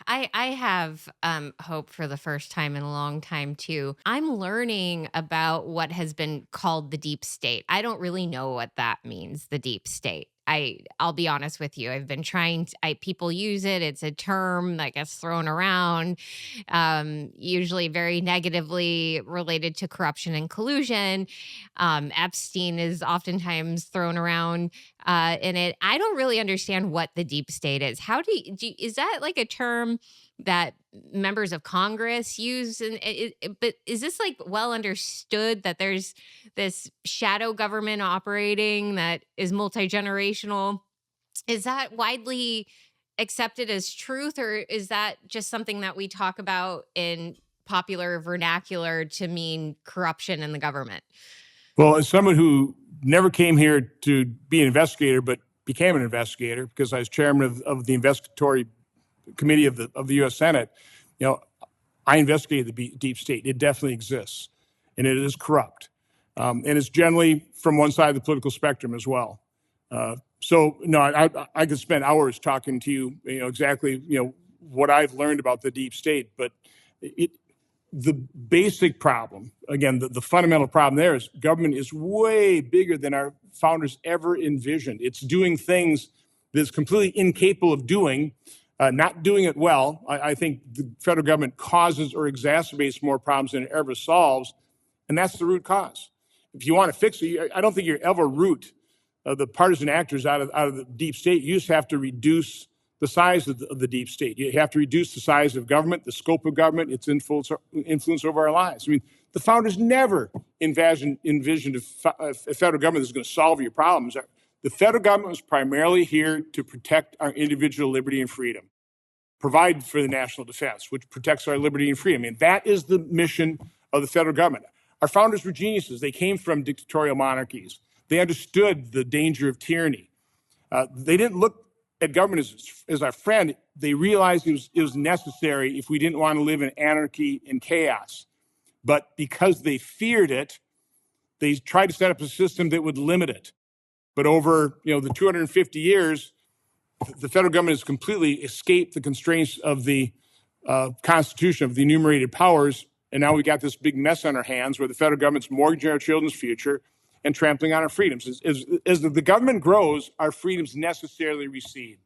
I have hope for the first time in a long time too. I'm learning about what has been called the deep state. I don't really know what that means, the deep state. I'll be honest with you. I've been trying to, people use it. It's a term that gets thrown around, usually very negatively related to corruption and collusion. Epstein is oftentimes thrown around in it. I don't really understand what the deep state is. Is that like a term that members of Congress use? And but is this like well understood that there's this shadow government operating that is multi generational? Is that widely accepted as truth, or is that just something that we talk about in popular vernacular to mean corruption in the government? Well, as someone who never came here to be an investigator, but became an investigator because I was chairman of the investigatory committee of the U.S. Senate, you know, I investigated the deep state. It definitely exists, and it is corrupt, and it's generally from one side of the political spectrum as well. So, no, I could spend hours talking to you, exactly, what I've learned about the deep state, but the basic problem, again, the fundamental problem there is government is way bigger than our founders ever envisioned. It's doing things that it's completely incapable of doing, not doing it well. I think the federal government causes or exacerbates more problems than it ever solves, and that's the root cause. If you want to fix it, I don't think you ever root the partisan actors out of the deep state. You just have to reduce the size of the deep state. You have to reduce the size of government, the scope of government, its influence over our lives. I mean, the founders never envisioned a federal government that's going to solve your problems. The federal government was primarily here to protect our individual liberty and freedom, provide for the national defense, which protects our liberty and freedom. And that is the mission of the federal government. Our founders were geniuses. They came from dictatorial monarchies. They understood the danger of tyranny. They didn't look at government as our friend. They realized it was necessary if we didn't want to live in anarchy and chaos. But because they feared it, they tried to set up a system that would limit it. But over the 250 years, the federal government has completely escaped the constraints of the Constitution, of the enumerated powers, and now we got this big mess on our hands where the federal government's mortgaging our children's future and trampling on our freedoms. As the government grows, our freedoms necessarily recede.